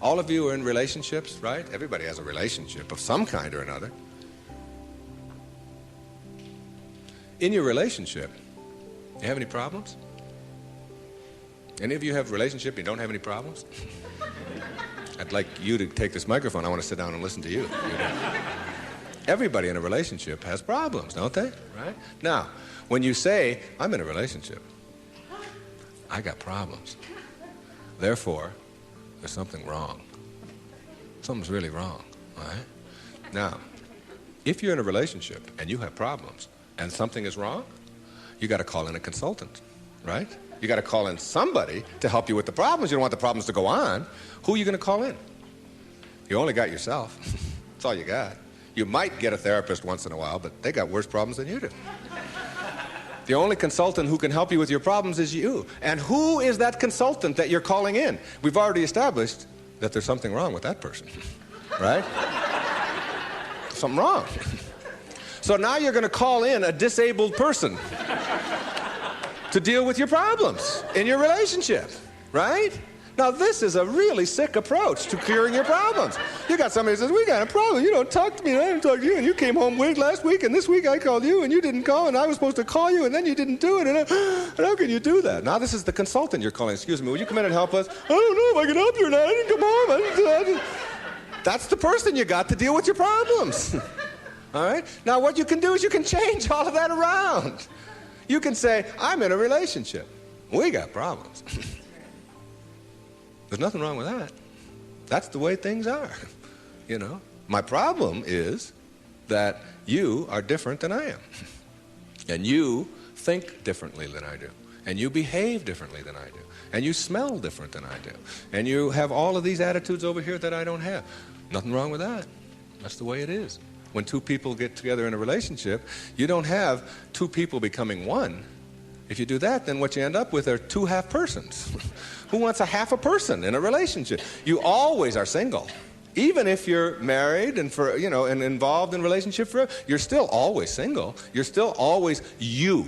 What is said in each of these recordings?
All of you are in relationships, right? Everybody has a relationship of some kind or another. In your relationship, you have any problems? Any of you have a relationship and you don't have any problems? I'd like you to take this microphone. I want to sit down and listen to you. Everybody in a relationship has problems, don't they? Right? Now, when you say, I'm in a relationship, I got problems. Therefore, there's something wrong. Something's really wrong, right? Now, if you're in a relationship and you have problems and something is wrong, you got to call in a consultant, right? You got to call in somebody to help you with the problems. You don't want the problems to go on. Who are you going to call in? You only got yourself. That's all you got. You might get a therapist once in a while, but they got worse problems than you do. The only consultant who can help you with your problems is you. And who is that consultant that you're calling in? We've already established that there's something wrong with that person, right? Something wrong. So now you're going to call in a disabled person to deal with your problems in your relationship, right? Now, this is a really sick approach to curing your problems. You got somebody who says, we got a problem. You don't talk to me, and I didn't talk to you, and you came home late last week, and this week I called you, and you didn't call, and I was supposed to call you, and then you didn't do it, and how can you do that? Now, this is the consultant you're calling. Excuse me, will you come in and help us? I don't know if I can help you or not. I didn't come home. That's the person you got to deal with your problems. All right? Now, what you can do is you can change all of that around. You can say, I'm in a relationship. We got problems. There's nothing wrong with that. That's the way things are, you know. My problem is that you are different than I am. And you think differently than I do. And you behave differently than I do. And you smell different than I do. And you have all of these attitudes over here that I don't have. Nothing wrong with that. That's the way it is. When two people get together in a relationship, you don't have two people becoming one. If you do that, then what you end up with are two half persons. Who wants a half a person in a relationship? You always are single. Even if you're married and and involved in a relationship forever, you're still always single. You're still always you.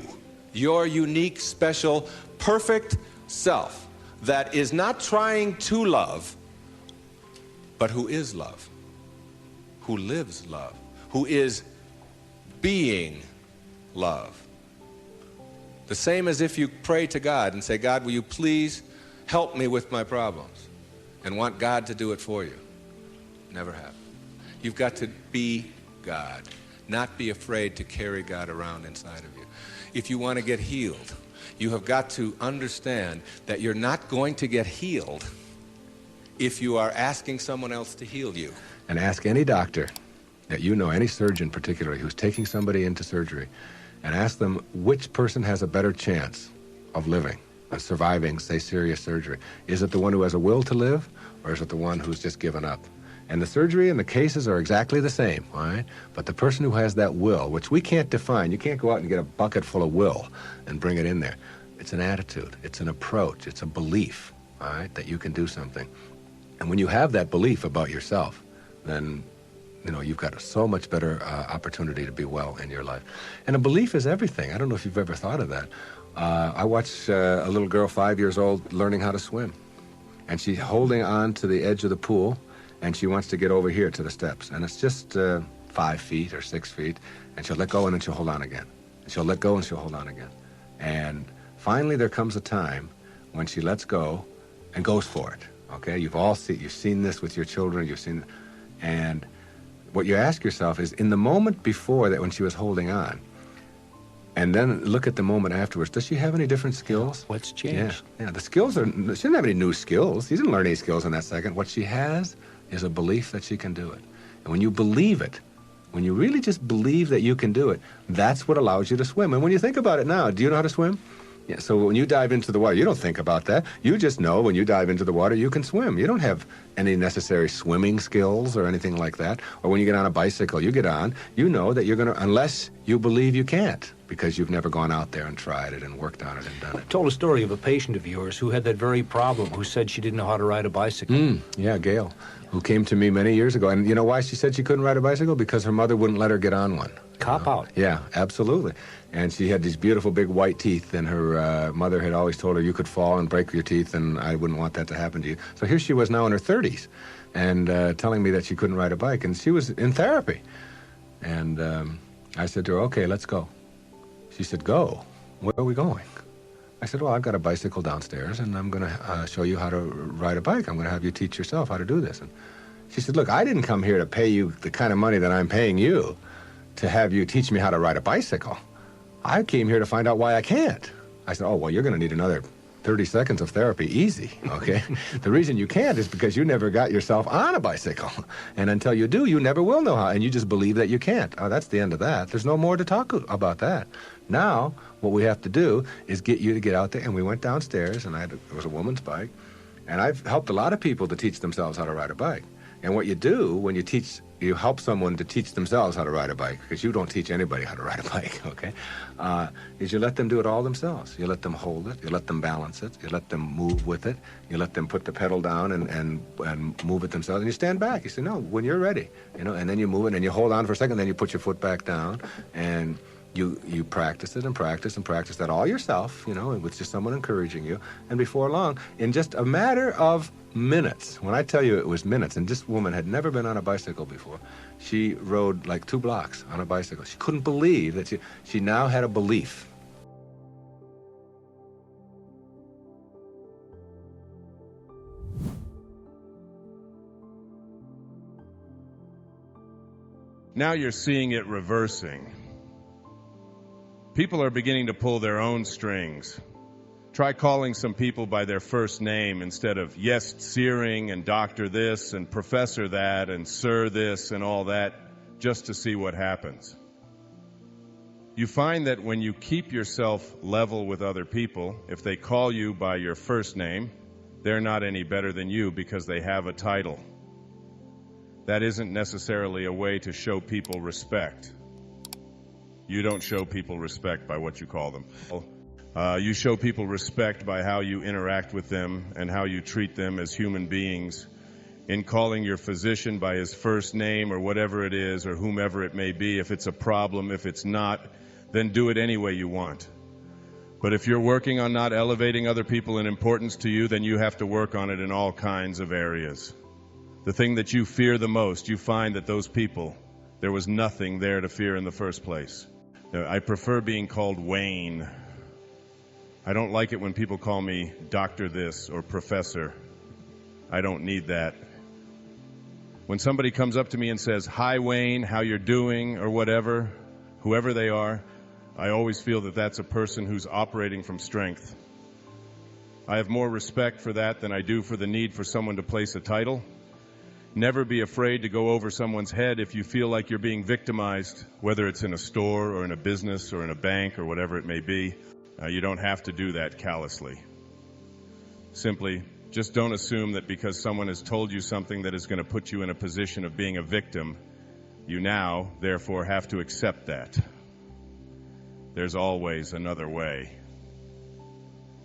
Your unique, special, perfect self that is not trying to love, but who is love, who lives love, who is being love. The same as if you pray to God and say, God, will you please help me with my problems, and want God to do it for you. Never happen. You've got to be God, not be afraid to carry God around inside of you. If you want to get healed, you have got to understand that you're not going to get healed if you are asking someone else to heal you. And ask any doctor that you know, any surgeon particularly, who's taking somebody into surgery, and ask them which person has a better chance of living, of surviving, say, serious surgery. Is it the one who has a will to live, or is it the one who's just given up? And the surgery and the cases are exactly the same, all right? But the person who has that will, which we can't define, you can't go out and get a bucket full of will and bring it in there. It's an attitude, it's an approach, it's a belief, all right, that you can do something. And when you have that belief about yourself, then you've got so much better opportunity to be well in your life. And a belief is everything. I don't know if you've ever thought of that. I watched a little girl, 5 years old, learning how to swim. And she's holding on to the edge of the pool, and she wants to get over here to the steps. And it's just 5 feet or 6 feet, and she'll let go and then she'll hold on again. And she'll let go and she'll hold on again. And finally there comes a time when she lets go and goes for it. Okay? You've seen this with your children, and what you ask yourself is, in the moment before that when she was holding on, and then look at the moment afterwards, does she have any different skills? What's changed? Yeah, the skills she didn't have any new skills. She didn't learn any skills in that second. What she has is a belief that she can do it. And when you believe it, when you really just believe that you can do it, that's what allows you to swim. And when you think about it now, do you know how to swim? Yeah, so when you dive into the water, you don't think about that. You just know when you dive into the water, you can swim. You don't have any necessary swimming skills or anything like that. Or when you get on a bicycle, you get on, you know that you're going to, unless you believe you can't, because you've never gone out there and tried it and worked on it and done it. You told a story of a patient of yours who had that very problem, who said she didn't know how to ride a bicycle. Yeah, Gail, who came to me many years ago. And you know why she said she couldn't ride a bicycle? Because her mother wouldn't let her get on one. Cop out. Yeah, absolutely. And she had these beautiful big white teeth, and her mother had always told her you could fall and break your teeth, and I wouldn't want that to happen to you. So here she was now in her 30s, and telling me that she couldn't ride a bike, and she was in therapy. And I said to her, okay, let's go. She said, go? Where are we going? I said, well, I've got a bicycle downstairs, and I'm going to show you how to ride a bike. I'm going to have you teach yourself how to do this. And she said, look, I didn't come here to pay you the kind of money that I'm paying you to have you teach me how to ride a bicycle. I came here to find out why I can't. I said, oh, well, you're going to need another 30 seconds of therapy, easy, okay? The reason you can't is because you never got yourself on a bicycle. And until you do, you never will know how, and you just believe that you can't. Oh, that's the end of that. There's no more to talk about that. Now, what we have to do is get you to get out there, and we went downstairs, and it was a woman's bike, and I've helped a lot of people to teach themselves how to ride a bike. And what you do when you help someone to teach themselves how to ride a bike, because you don't teach anybody how to ride a bike, okay, is you let them do it all themselves. You let them hold it, you let them balance it, you let them move with it, you let them put the pedal down and move it themselves, and you stand back. You say, no, when you're ready, and then you move it, and you hold on for a second, then you put your foot back down, and you practice it and practice and practice that all yourself, with just someone encouraging you, and before long, in just a matter of minutes. When I tell you it was minutes, and this woman had never been on a bicycle before. She rode like 2 blocks on a bicycle. She couldn't believe that she now had a belief. Now you're seeing it reversing. People are beginning to pull their own strings. Try calling some people by their first name instead of yes, Searing and Doctor this and Professor that and Sir this and all that, just to see what happens. You find that when you keep yourself level with other people, if they call you by your first name, they're not any better than you because they have a title. That isn't necessarily a way to show people respect. You don't show people respect by what you call them. You show people respect by how you interact with them and how you treat them as human beings. In calling your physician by his first name or whatever it is or whomever it may be, if it's a problem, if it's not, then do it any way you want. But if you're working on not elevating other people in importance to you, then you have to work on it in all kinds of areas. The thing that you fear the most, you find that those people, there was nothing there to fear in the first place. Now, I prefer being called Wayne. I don't like it when people call me Doctor this or Professor. I don't need that. When somebody comes up to me and says, hi Wayne, how you're doing, or whatever, whoever they are, I always feel that that's a person who's operating from strength. I have more respect for that than I do for the need for someone to place a title. Never be afraid to go over someone's head if you feel like you're being victimized, whether it's in a store or in a business or in a bank or whatever it may be. You don't have to do that callously. Simply, just don't assume that because someone has told you something that is going to put you in a position of being a victim, you now, therefore, have to accept that. There's always another way.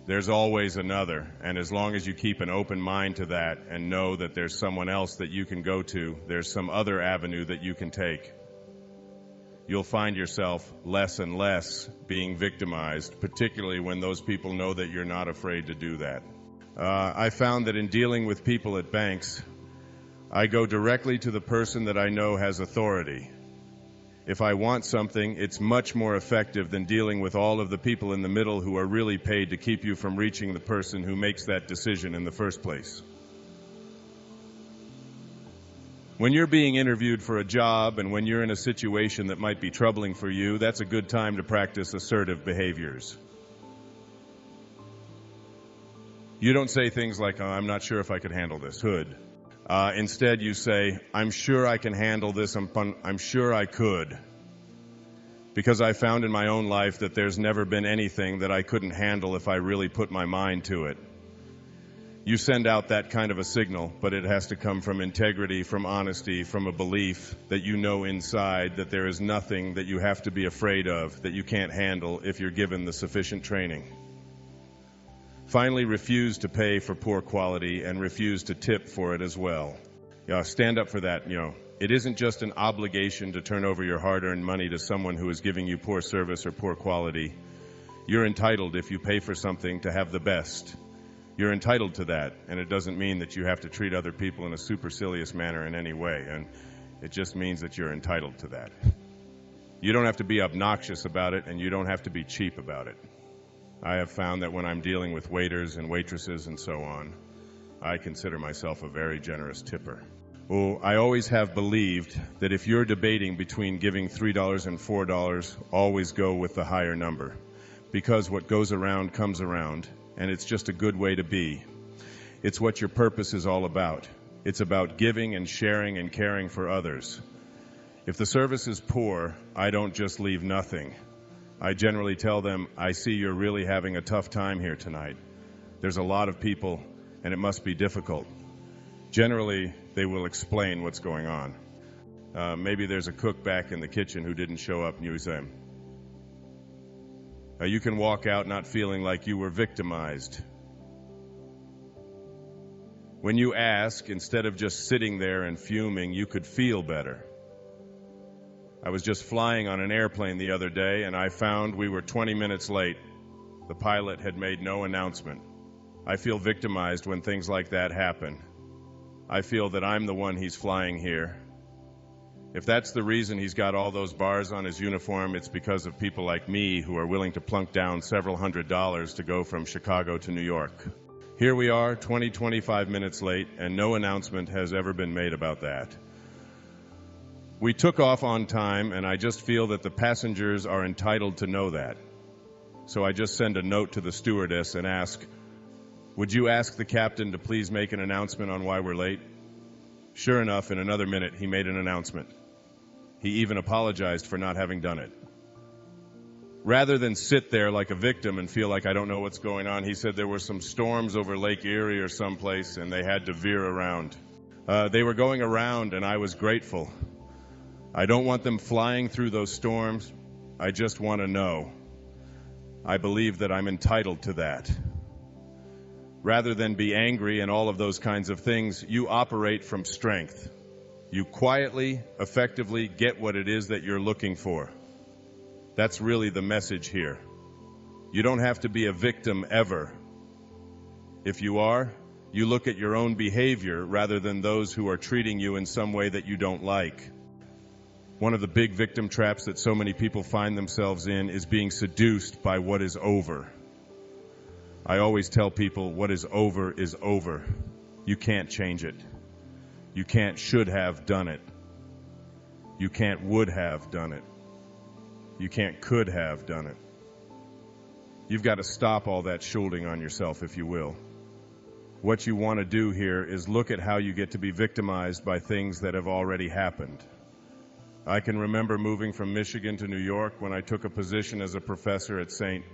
There's always another, and as long as you keep an open mind to that and know that there's someone else that you can go to, there's some other avenue that you can take, you'll find yourself less and less being victimized, particularly when those people know that you're not afraid to do that. I found that in dealing with people at banks, I go directly to the person that I know has authority. If I want something, it's much more effective than dealing with all of the people in the middle who are really paid to keep you from reaching the person who makes that decision in the first place. When you're being interviewed for a job and when you're in a situation that might be troubling for you, that's a good time to practice assertive behaviors. You don't say things like, oh, I'm not sure if I could handle this, hood. Instead, you say, I'm sure I can handle this, I'm sure I could. Because I found in my own life that there's never been anything that I couldn't handle if I really put my mind to it. You send out that kind of a signal, but it has to come from integrity, from honesty, from a belief that you know inside that there is nothing that you have to be afraid of, that you can't handle if you're given the sufficient training. Finally, refuse to pay for poor quality and refuse to tip for it as well. Stand up for that, It isn't just an obligation to turn over your hard-earned money to someone who is giving you poor service or poor quality. You're entitled, if you pay for something, to have the best. You're entitled to that, and it doesn't mean that you have to treat other people in a supercilious manner in any way, and it just means that you're entitled to that. You don't have to be obnoxious about it, and you don't have to be cheap about it. I have found that when I'm dealing with waiters and waitresses and so on, I consider myself a very generous tipper. Well, I always have believed that if you're debating between giving $3 and $4, always go with the higher number, because what goes around comes around, and it's just a good way to be. It's what your purpose is all about. It's about giving and sharing and caring for others. If the service is poor, I don't just leave nothing. I generally tell them, I see you're really having a tough time here tonight. There's a lot of people, and it must be difficult. Generally, they will explain what's going on. Maybe there's a cook back in the kitchen who didn't show up, and you say, you can walk out not feeling like you were victimized. When you ask, instead of just sitting there and fuming, you could feel better. I was just flying on an airplane the other day, and I found we were 20 minutes late. The pilot had made no announcement. I feel victimized when things like that happen. I feel that I'm the one he's flying here. If that's the reason he's got all those bars on his uniform, it's because of people like me who are willing to plunk down several $100s to go from Chicago to New York. Here we are, 25 minutes late, and no announcement has ever been made about that. We took off on time, and I just feel that the passengers are entitled to know that. So I just send a note to the stewardess and ask, would you ask the captain to please make an announcement on why we're late? Sure enough, in another minute, he made an announcement. He even apologized for not having done it. Rather than sit there like a victim and feel like I don't know what's going on, he said there were some storms over Lake Erie or someplace, and they had to veer around. They were going around, and I was grateful. I don't want them flying through those storms. I just want to know. I believe that I'm entitled to that. Rather than be angry and all of those kinds of things, you operate from strength. You quietly, effectively get what it is that you're looking for. That's really the message here. You don't have to be a victim ever. If you are, you look at your own behavior rather than those who are treating you in some way that you don't like. One of the big victim traps that so many people find themselves in is being seduced by what is over. I always tell people what is over is over. You can't change it. You can't should have done it. You can't would have done it. You can't could have done it. You've got to stop all that shouldering on yourself, if you will. What you want to do here is look at how you get to be victimized by things that have already happened. I can remember moving from Michigan to New York when I took a position as a professor at St.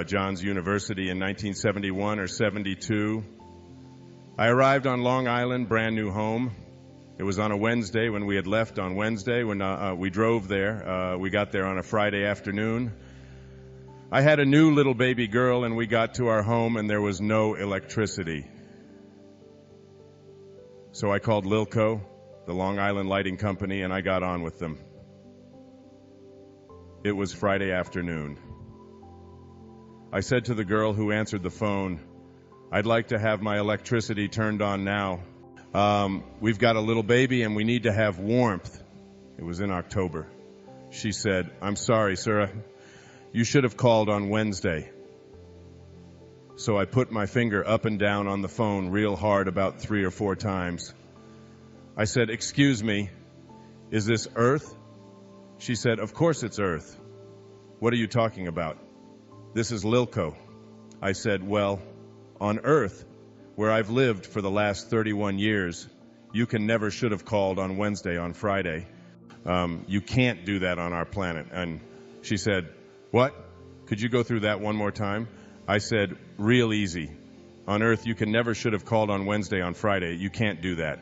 John's University in 1971 or 72. I arrived on Long Island, brand new home. It was on a Wednesday when we had left on Wednesday. When we drove there, we got there on a Friday afternoon. I had a new little baby girl, and we got to our home, and there was no electricity. So I called Lilco, the Long Island Lighting Company, and I got on with them. It was Friday afternoon. I said to the girl who answered the phone, I'd like to have my electricity turned on now. We've got a little baby and we need to have warmth. It was in October. She said, I'm sorry, sir. You should have called on Wednesday. So I put my finger up and down on the phone real hard about 3 or 4 times. I said, excuse me, is this Earth? She said, of course it's Earth. What are you talking about? This is Lilco. I said, well, on Earth, where I've lived for the last 31 years, you can never should have called on Wednesday, on Friday. You can't do that on our planet. And she said, what? Could you go through that one more time? I said, real easy. On Earth, you can never should have called on Wednesday, on Friday. You can't do that.